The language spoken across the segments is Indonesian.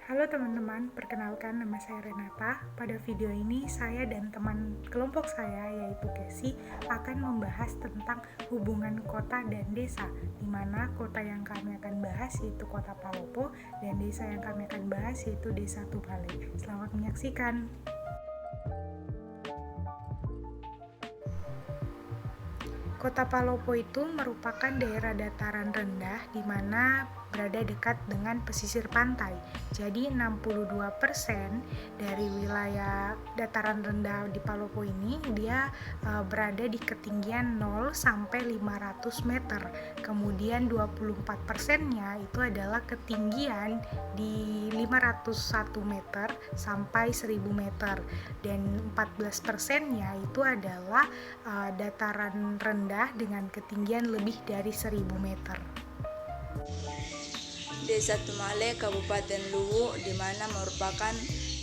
Halo teman-teman, perkenalkan nama saya Renata. Pada video ini saya dan teman kelompok saya yaitu Kesi akan membahas tentang hubungan kota dan desa, di mana kota yang kami akan bahas yaitu Kota Palopo dan desa yang kami akan bahas yaitu Desa Tupale. Selamat menyaksikan. Kota Palopo itu merupakan daerah dataran rendah di mana berada dekat dengan pesisir pantai. Jadi 62% dari wilayah dataran rendah di Palopo ini dia berada di ketinggian 0 sampai 500 meter. Kemudian 24%-nya itu adalah ketinggian di 501 meter sampai 1000 meter dan 14%-nya itu adalah dataran rendah dengan ketinggian lebih dari 1000 meter. Desa Tumale, Kabupaten Luwu, di mana merupakan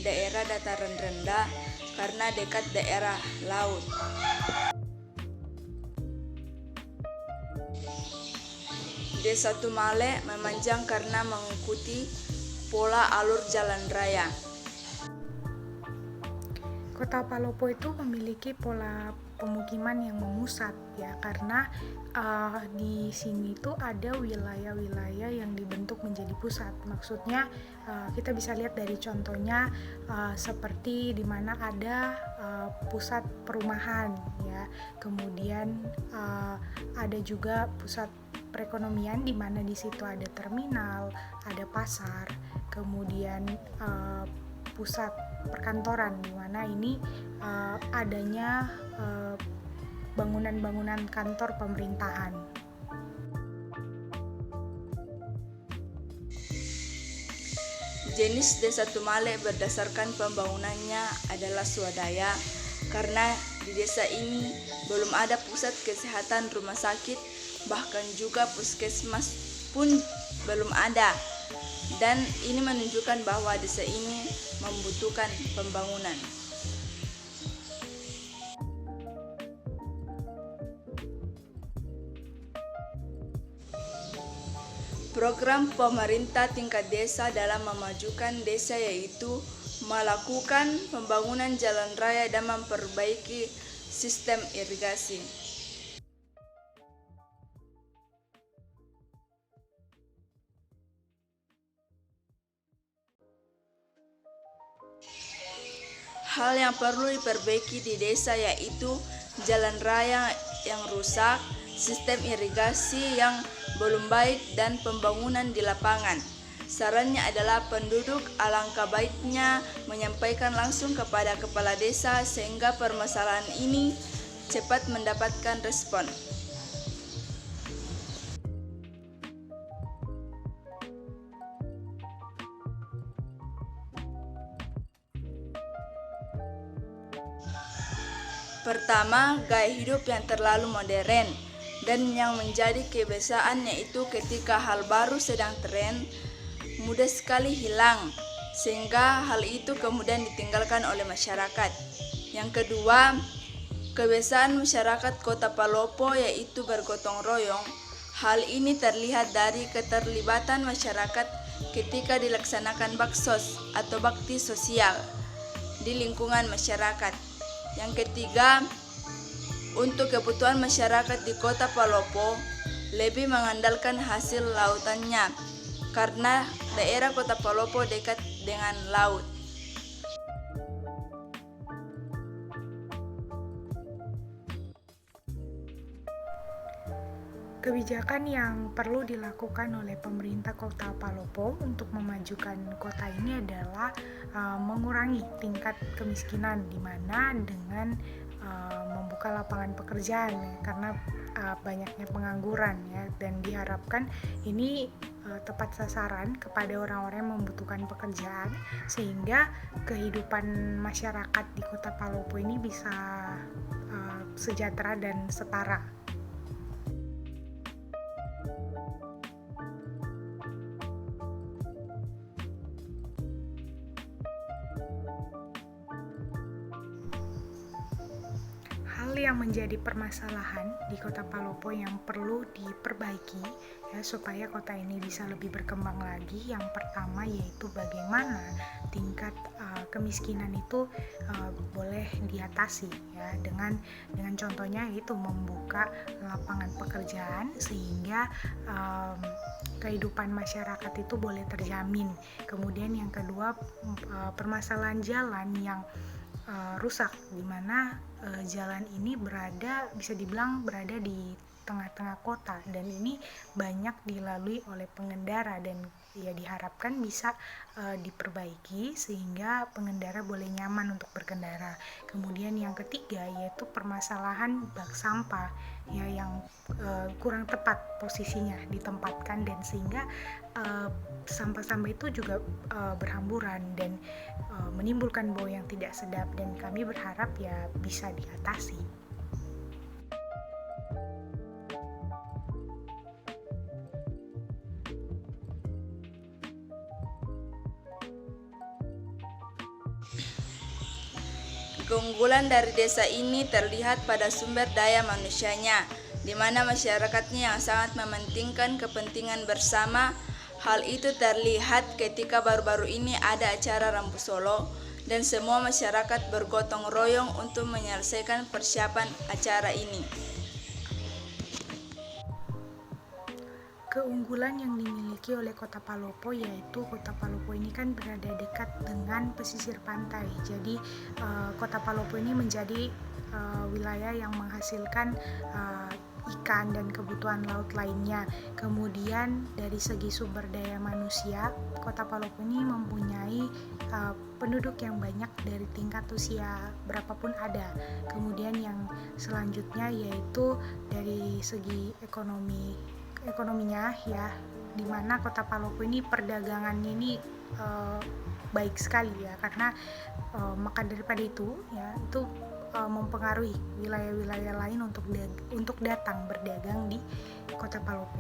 daerah dataran rendah karena dekat daerah laut. Desa Tumale memanjang karena mengikuti pola alur jalan raya. Kota Palopo itu memiliki pola pemukiman yang memusat ya, karena di sini tuh ada wilayah-wilayah yang dibentuk menjadi pusat. Maksudnya kita bisa lihat dari contohnya seperti di mana ada pusat perumahan ya, kemudian ada juga pusat perekonomian di mana di situ ada terminal, ada pasar, kemudian pusat perkantoran di mana ini adanya bangunan-bangunan kantor pemerintahan. Jenis Desa Tumale berdasarkan pembangunannya adalah swadaya karena di desa ini belum ada pusat kesehatan rumah sakit, bahkan juga puskesmas pun belum ada. Dan ini menunjukkan bahwa desa ini membutuhkan pembangunan. Program pemerintah tingkat desa dalam memajukan desa yaitu melakukan pembangunan jalan raya dan memperbaiki sistem irigasi. Hal yang perlu diperbaiki di desa yaitu jalan raya yang rusak, sistem irigasi yang belum baik, dan pembangunan di lapangan. Sarannya adalah penduduk alangkah baiknya menyampaikan langsung kepada kepala desa sehingga permasalahan ini cepat mendapatkan respon. Pertama, gaya hidup yang terlalu modern dan yang menjadi kebiasaan yaitu ketika hal baru sedang tren, mudah sekali hilang, sehingga hal itu kemudian ditinggalkan oleh masyarakat. Yang kedua, kebiasaan masyarakat Kota Palopo yaitu bergotong royong. Hal ini terlihat dari keterlibatan masyarakat ketika dilaksanakan baksos atau bakti sosial di lingkungan masyarakat. Yang ketiga, untuk kebutuhan masyarakat di Kota Palopo lebih mengandalkan hasil lautannya karena daerah Kota Palopo dekat dengan laut. Kebijakan yang perlu dilakukan oleh pemerintah Kota Palopo untuk memajukan kota ini adalah mengurangi tingkat kemiskinan, di mana dengan membuka lapangan pekerjaan ya, karena banyaknya pengangguran ya, dan diharapkan ini tepat sasaran kepada orang-orang yang membutuhkan pekerjaan sehingga kehidupan masyarakat di Kota Palopo ini bisa sejahtera dan setara. Hal hal yang menjadi permasalahan di Kota Palopo yang perlu diperbaiki ya supaya kota ini bisa lebih berkembang lagi. Yang pertama yaitu bagaimana tingkat kemiskinan itu boleh diatasi ya dengan contohnya yaitu membuka lapangan pekerjaan sehingga kehidupan masyarakat itu boleh terjamin. Kemudian yang kedua, permasalahan jalan yang rusak, di mana jalan ini bisa dibilang berada di tengah-tengah kota dan ini banyak dilalui oleh pengendara dan ya diharapkan bisa diperbaiki sehingga pengendara boleh nyaman untuk berkendara. Kemudian yang ketiga yaitu permasalahan bak sampah ya yang kurang tepat posisinya ditempatkan dan sehingga sampah-sampah itu juga berhamburan dan menimbulkan bau yang tidak sedap dan kami berharap ya bisa diatasi. Keunggulan dari desa ini terlihat pada sumber daya manusianya, di mana masyarakatnya yang sangat mementingkan kepentingan bersama. Hal itu terlihat ketika baru-baru ini ada acara Rambu Solo dan semua masyarakat bergotong royong untuk menyelesaikan persiapan acara ini. Keunggulan yang dimiliki oleh Kota Palopo yaitu Kota Palopo ini kan berada dekat dengan pesisir pantai. Jadi Kota Palopo ini menjadi wilayah yang menghasilkan ikan dan kebutuhan laut lainnya. Kemudian dari segi sumber daya manusia, Kota Palopo ini mempunyai penduduk yang banyak dari tingkat usia berapapun ada. Kemudian yang selanjutnya yaitu dari segi ekonominya ya, di mana Kota Palopo ini perdagangannya ini baik sekali ya, karena maka daripada itu ya itu mempengaruhi wilayah-wilayah lain untuk datang berdagang di Kota Palopo.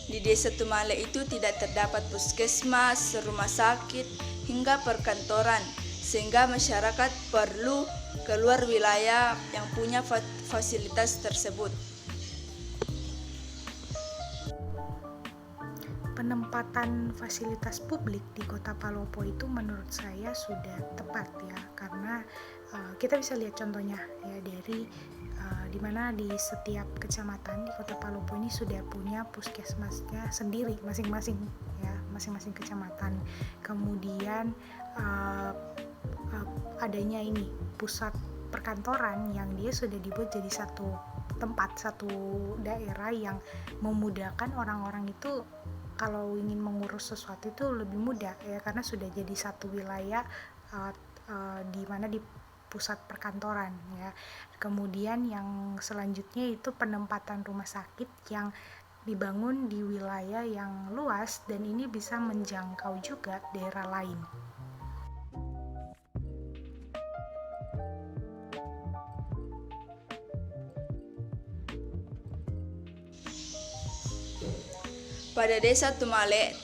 Di desa Tumale itu tidak terdapat puskesmas, rumah sakit, hingga perkantoran, sehingga masyarakat perlu keluar wilayah yang punya fasilitas tersebut. Penempatan fasilitas publik di Kota Palopo itu menurut saya sudah tepat ya, karena kita bisa lihat contohnya ya dari di mana di setiap kecamatan di Kota Palopo ini sudah punya puskesmasnya sendiri masing-masing kecamatan. Kemudian adanya ini pusat perkantoran yang dia sudah dibuat jadi satu tempat, satu daerah yang memudahkan orang-orang itu kalau ingin mengurus sesuatu itu lebih mudah ya, karena sudah jadi satu wilayah di mana di pusat perkantoran ya. Kemudian yang selanjutnya itu penempatan rumah sakit yang dibangun di wilayah yang luas dan ini bisa menjangkau juga daerah lain. Pada desa Tumale,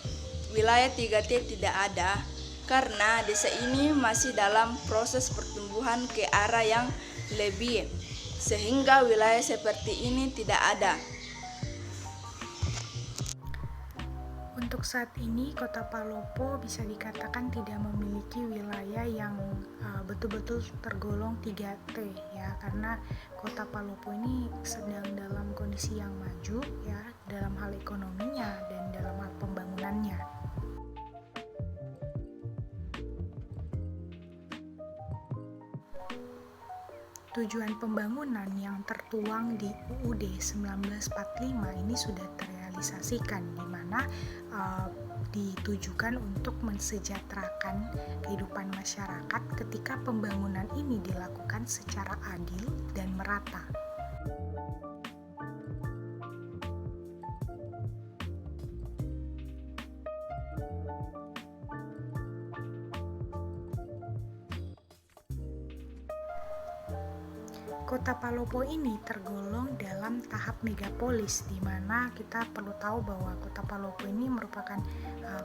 wilayah 3T tidak ada karena desa ini masih dalam proses pertumbuhan ke arah yang lebih, sehingga wilayah seperti ini tidak ada. Untuk saat ini Kota Palopo bisa dikatakan tidak memiliki wilayah yang betul-betul tergolong 3T ya, karena Kota Palopo ini sedang dalam kondisi yang maju ya dalam hal ekonominya dan dalam hal pembangunannya. Tujuan pembangunan yang tertuang di UUD 1945 ini sudah terrealisasikan, di mana ditujukan untuk mensejahterakan kehidupan masyarakat ketika pembangunan ini dilakukan secara adil dan merata. Kota Palopo ini tergolong dalam tahap megapolis, di mana kita perlu tahu bahwa Kota Palopo ini merupakan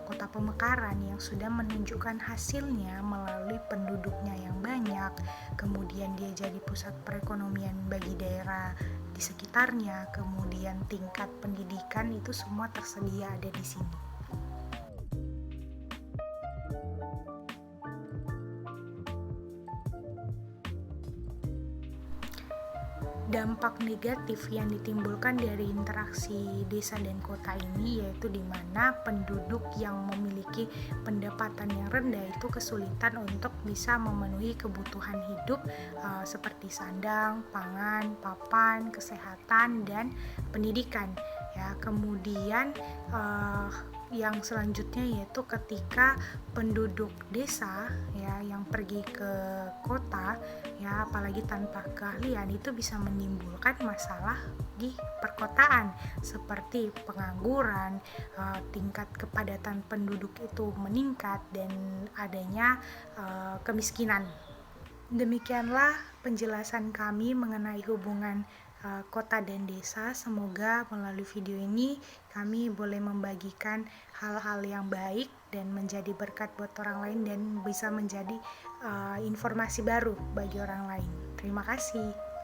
kota pemekaran yang sudah menunjukkan hasilnya melalui penduduknya yang banyak, kemudian dia jadi pusat perekonomian bagi daerah di sekitarnya, kemudian tingkat pendidikan itu semua tersedia ada di sini. Dampak negatif yang ditimbulkan dari interaksi desa dan kota ini yaitu di mana penduduk yang memiliki pendapatan yang rendah itu kesulitan untuk bisa memenuhi kebutuhan hidup seperti sandang, pangan, papan, kesehatan, dan pendidikan. Ya, kemudian yang selanjutnya yaitu ketika penduduk desa ya yang pergi ke kota ya apalagi tanpa keahlian itu bisa menimbulkan masalah di perkotaan seperti pengangguran, tingkat kepadatan penduduk itu meningkat dan adanya kemiskinan. Demikianlah penjelasan kami mengenai hubungan kota dan desa. Semoga melalui video ini kami boleh membagikan hal-hal yang baik dan menjadi berkat buat orang lain dan bisa menjadi informasi baru bagi orang lain. Terima kasih.